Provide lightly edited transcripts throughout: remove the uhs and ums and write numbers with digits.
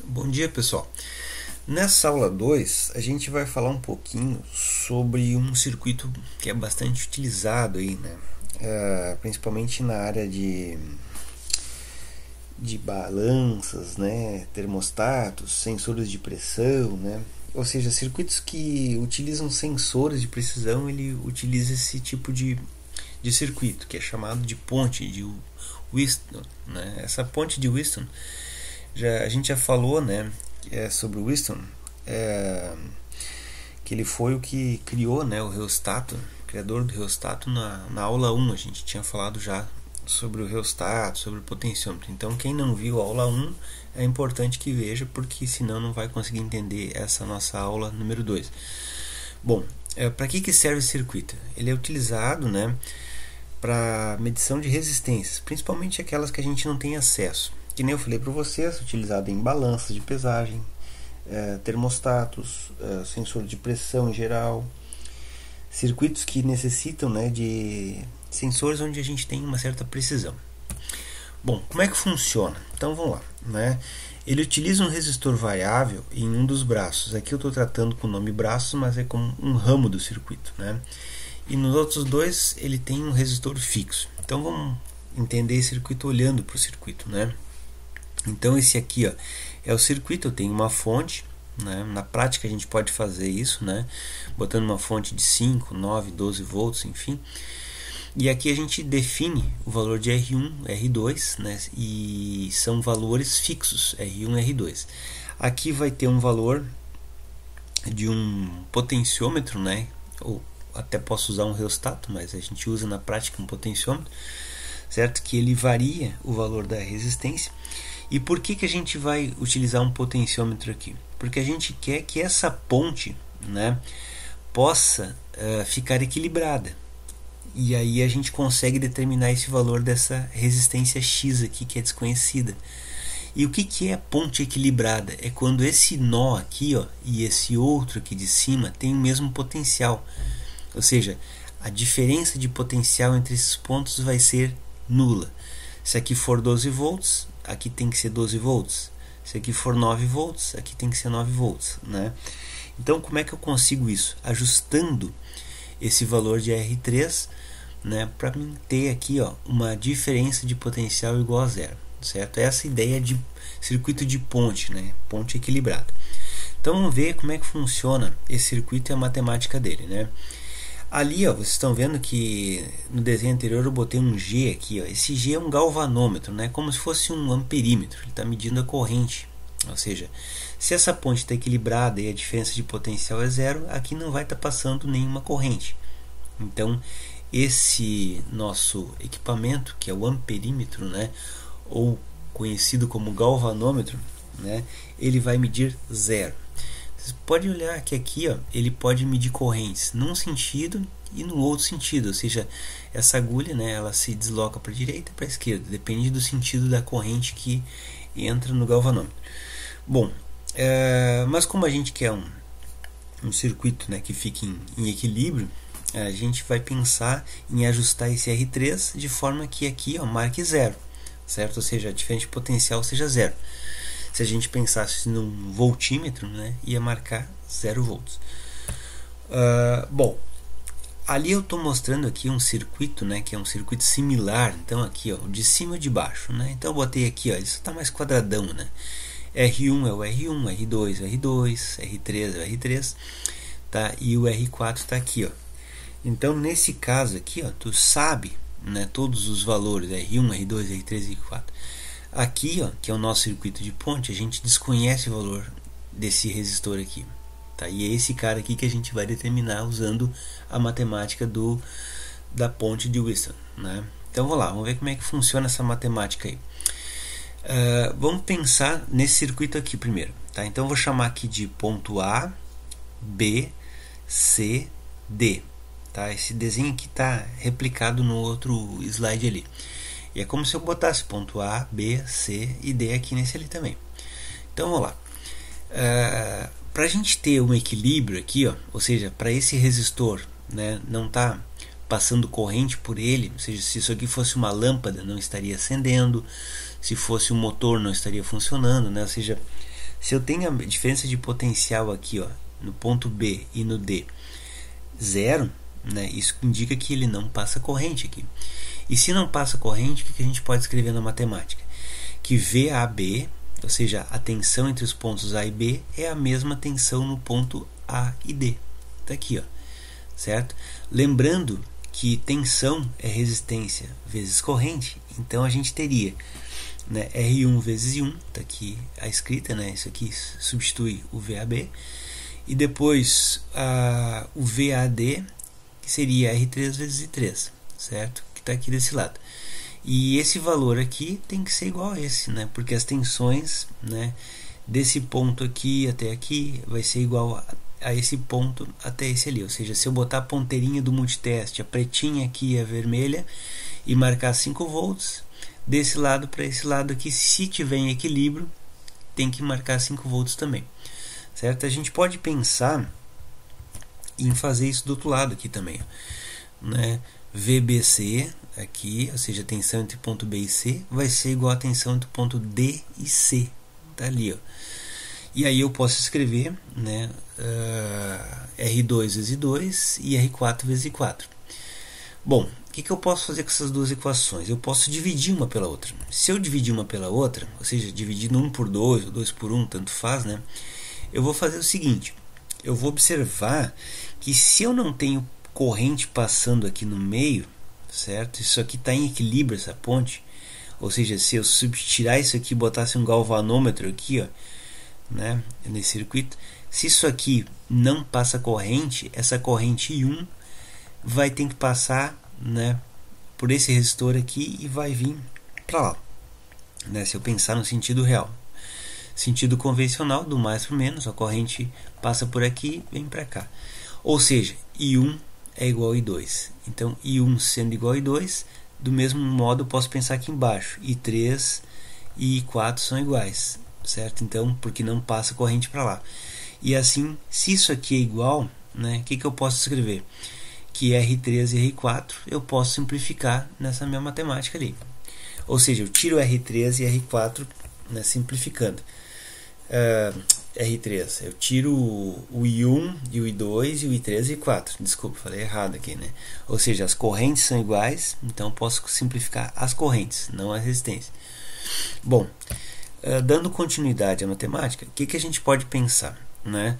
Bom dia, pessoal. Nessa aula 2 a gente vai falar um pouquinho sobre um circuito que é bastante utilizado aí, né? Principalmente na área de balanças, né? Termostatos, sensores de pressão, né? Ou seja, circuitos que utilizam sensores de precisão, ele utiliza esse tipo de circuito, que é chamado de ponte de Wheatstone, né? Essa ponte de Wheatstone, a gente já falou, né, sobre o Wheatstone, que ele foi o que criou, né, o reostato, criador do reostato. Na aula 1 a gente tinha falado já sobre o reostato, sobre o potenciômetro. Então quem não viu a aula 1 é importante que veja, porque senão não vai conseguir entender essa nossa aula número 2. Bom, para que serve esse circuito? Ele é utilizado, né, para medição de resistências, principalmente aquelas que a gente não tem acesso. Que nem eu falei para vocês, utilizado em balanças de pesagem, termostatos, sensor de pressão em geral, circuitos que necessitam, né, de sensores onde a gente tem uma certa precisão. Bom, como é que funciona? Então vamos lá, né? Ele utiliza um resistor variável em um dos braços. Aqui eu estou tratando com o nome braços, mas é como um ramo do circuito, né? E nos outros dois ele tem um resistor fixo. Então vamos entender esse circuito olhando para o circuito, né? Então esse aqui, ó, é o circuito. Eu tenho uma fonte, né? Na prática a gente pode fazer isso, né, botando uma fonte de 5, 9, 12 volts, enfim. E aqui a gente define o valor de R1, R2, né, e são valores fixos, R1 e R2. Aqui vai ter um valor de um potenciômetro, né, ou até posso usar um reostato, mas a gente usa na prática um potenciômetro, certo? Que ele varia o valor da resistência. E por que a gente vai utilizar um potenciômetro aqui? Porque a gente quer que essa ponte, né, possa ficar equilibrada. E aí a gente consegue determinar esse valor dessa resistência X aqui, que é desconhecida. E o que é a ponte equilibrada? É quando esse nó aqui, ó, e esse outro aqui de cima tem o mesmo potencial. Ou seja, a diferença de potencial entre esses pontos vai ser nula. Se aqui for 12 volts, aqui tem que ser 12 volts. Se aqui for 9 volts, aqui tem que ser 9 volts, né? Então, como é que eu consigo isso? Ajustando esse valor de R3, né, para mim ter aqui, ó, uma diferença de potencial igual a zero, certo? Essa ideia de circuito de ponte, né? Ponte equilibrada. Então, vamos ver como é que funciona esse circuito e a matemática dele, né? Ali, ó, vocês estão vendo que no desenho anterior eu botei um G aqui, ó. Esse G é um galvanômetro, né? Como se fosse um amperímetro. Ele está medindo a corrente. Ou seja, se essa ponte está equilibrada e a diferença de potencial é zero, aqui não vai estar passando nenhuma corrente. Então, esse nosso equipamento, que é o amperímetro, né, ou conhecido como galvanômetro, né, ele vai medir zero. Você pode olhar que aqui, ó, ele pode medir correntes num sentido e no outro sentido, ou seja, essa agulha, né, ela se desloca para a direita e para a esquerda, depende do sentido da corrente que entra no galvanômetro. Bom, mas como a gente quer um circuito, né, que fique em equilíbrio, a gente vai pensar em ajustar esse R3 de forma que aqui, ó, marque zero, certo? Ou seja, a diferença de potencial seja zero. Se a gente pensasse num voltímetro, né, ia marcar 0 volts. Bom, ali eu estou mostrando aqui um circuito, né, que é um circuito similar. Então aqui, ó, de cima e de baixo, né? Então eu botei aqui, ó, isso está mais quadradão, né? R1 é o R1, R2 é o R2, R3 é o R3, tá? E o R4 está aqui, ó. Então nesse caso aqui, ó, tu sabe, né, todos os valores R1, R2, R3 e R4. Aqui, ó, que é o nosso circuito de ponte, a gente desconhece o valor desse resistor aqui, tá? E é esse cara aqui que a gente vai determinar usando a matemática da ponte de Wheatstone, né? Então vamos lá, vamos ver como é que funciona essa matemática aí. Vamos pensar nesse circuito aqui primeiro, tá? Então eu vou chamar aqui de ponto A, B, C, D, tá? Esse desenho aqui está replicado no outro slide ali. E é como se eu botasse ponto A, B, C e D aqui nesse ali também. Então vamos lá. Para a gente ter um equilíbrio aqui, ó, ou seja, para esse resistor, né, não tá passando corrente por ele, ou seja, se isso aqui fosse uma lâmpada não estaria acendendo, se fosse um motor não estaria funcionando, né? Ou seja, Se eu tenho a diferença de potencial aqui, ó, no ponto B e no D, 0, né, isso indica que ele não passa corrente aqui. E se não passa corrente, o que a gente pode escrever na matemática? Que VAB, ou seja, a tensão entre os pontos A e B, é a mesma tensão no ponto A e D. Está aqui, ó, certo? Lembrando que tensão é resistência vezes corrente, então a gente teria, né, R1 vezes I1, está aqui a escrita, né, isso aqui substitui o VAB, e depois o VAD, que seria R3 vezes I3, certo? Que está aqui desse lado. E esse valor aqui tem que ser igual a esse, né, porque as tensões, né, desse ponto aqui até aqui vai ser igual a esse ponto até esse ali, ou seja, se eu botar a ponteirinha do multiteste, a pretinha aqui e a vermelha, e marcar 5 volts, desse lado para esse lado aqui, se tiver em equilíbrio, tem que marcar 5 volts também, certo? A gente pode pensar em fazer isso do outro lado aqui também, né? VBC aqui, ou seja, a tensão entre ponto B e C, vai ser igual a tensão entre ponto D e C, tá ali, ó. E aí eu posso escrever, né, R2 vezes 2 e R4 vezes 4. Bom, o que eu posso fazer com essas duas equações? Eu posso dividir uma pela outra. Se eu dividir uma pela outra, ou seja, dividindo 1 por 2 ou 2 por 1, tanto faz, né, eu vou fazer o seguinte, eu vou observar que se eu não tenho corrente passando aqui no meio, certo? Isso aqui está em equilíbrio, essa ponte, ou seja, se eu tirar isso aqui e botasse um galvanômetro aqui, ó, né, nesse circuito, se isso aqui não passa corrente, essa corrente I1 vai ter que passar, né, por esse resistor aqui e vai vir para lá, né, se eu pensar no sentido real. Sentido convencional, do mais para o menos, a corrente passa por aqui e vem para cá. Ou seja, I1 é igual a I2. Então, I1 sendo igual a I2, do mesmo modo eu posso pensar aqui embaixo, I3 e I4 são iguais, certo? Então, porque não passa corrente para lá. E assim, se isso aqui é igual, né, o que eu posso escrever? Que R3 e R4 eu posso simplificar nessa minha matemática ali. Ou seja, eu tiro R3 e R4, né, simplificando. R3, eu tiro o I1 e o I2 e o I3 e I4. Desculpa, falei errado aqui, né? Ou seja, as correntes são iguais, então posso simplificar as correntes, não a resistência. Bom, dando continuidade à matemática, o que a gente pode pensar, né?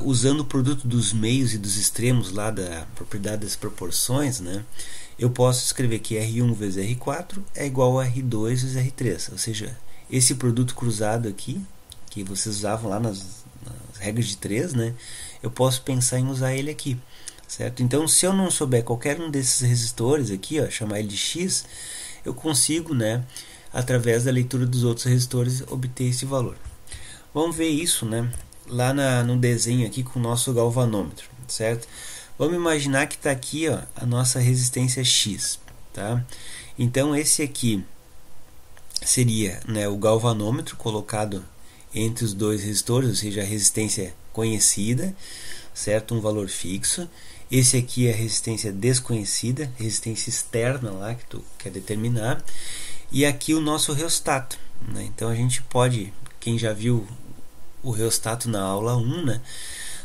Usando o produto dos meios e dos extremos lá da propriedade das proporções, né? Eu posso escrever que R1 vezes R4 é igual a R2 vezes R3, ou seja, esse produto cruzado aqui, que vocês usavam lá nas regras de 3, né? Eu posso pensar em usar ele aqui, certo? Então, se eu não souber qualquer um desses resistores aqui, ó, chamar ele de X, eu consigo, né, através da leitura dos outros resistores, obter esse valor. Vamos ver isso, né, lá no desenho aqui com o nosso galvanômetro, certo? Vamos imaginar que está aqui, ó, a nossa resistência X, tá? Então, esse aqui seria, né, o galvanômetro colocado entre os dois resistores, ou seja, a resistência conhecida, certo? Um valor fixo. Esse aqui é a resistência desconhecida, resistência externa lá que tu quer determinar. E aqui o nosso reostato, né? Então a gente pode, quem já viu o reostato na aula 1, né,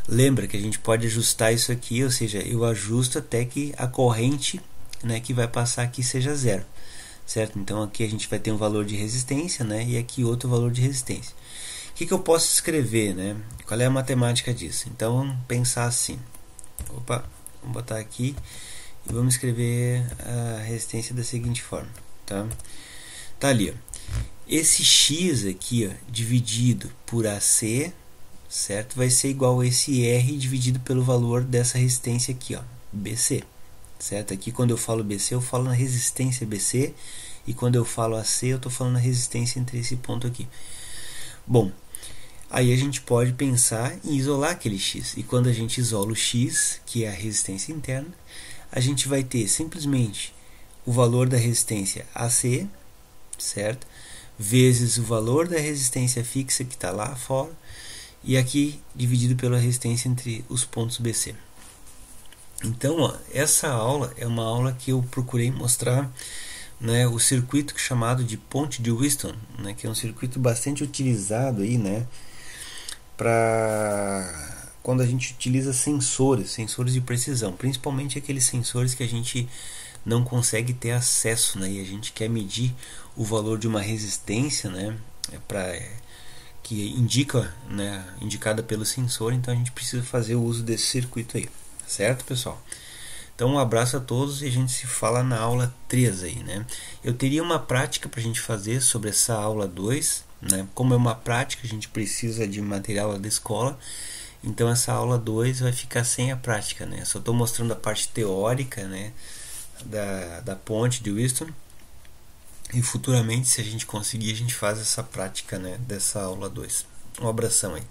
lembra que a gente pode ajustar isso aqui, ou seja, eu ajusto até que a corrente, né, que vai passar aqui seja zero, certo? Então aqui a gente vai ter um valor de resistência, né, e aqui outro valor de resistência. O que eu posso escrever, né? Qual é a matemática disso? Então vamos pensar assim. Opa, vamos botar aqui e vamos escrever a resistência da seguinte forma, tá? Tá ali, ó. Esse X aqui, ó, dividido por AC, certo? Vai ser igual a esse R dividido pelo valor dessa resistência aqui, ó, BC, certo? Aqui quando eu falo BC, eu falo na resistência BC, e quando eu falo AC, eu estou falando na resistência entre esse ponto aqui. Bom, aí a gente pode pensar em isolar aquele X. E quando a gente isola o X, que é a resistência interna, a gente vai ter simplesmente o valor da resistência AC, certo? Vezes o valor da resistência fixa que está lá fora, e aqui dividido pela resistência entre os pontos BC. Então, ó, essa aula é uma aula que eu procurei mostrar né, o circuito chamado de ponte de Wheatstone, né, que é um circuito bastante utilizado aí, né, para quando a gente utiliza sensores de precisão, principalmente aqueles sensores que a gente não consegue ter acesso, né, e a gente quer medir o valor de uma resistência, né, que indica, né, indicada pelo sensor. Então a gente precisa fazer o uso desse circuito aí, certo, pessoal? Então um abraço a todos e a gente se fala na aula 3 aí, né? Eu teria uma prática para a gente fazer sobre essa aula 2, né? Como é uma prática, a gente precisa de material da escola, então essa aula 2 vai ficar sem a prática, né? Só estou mostrando a parte teórica, né, da ponte de Wheatstone, e futuramente, se a gente conseguir, a gente faz essa prática, né, dessa aula 2. Um abração aí.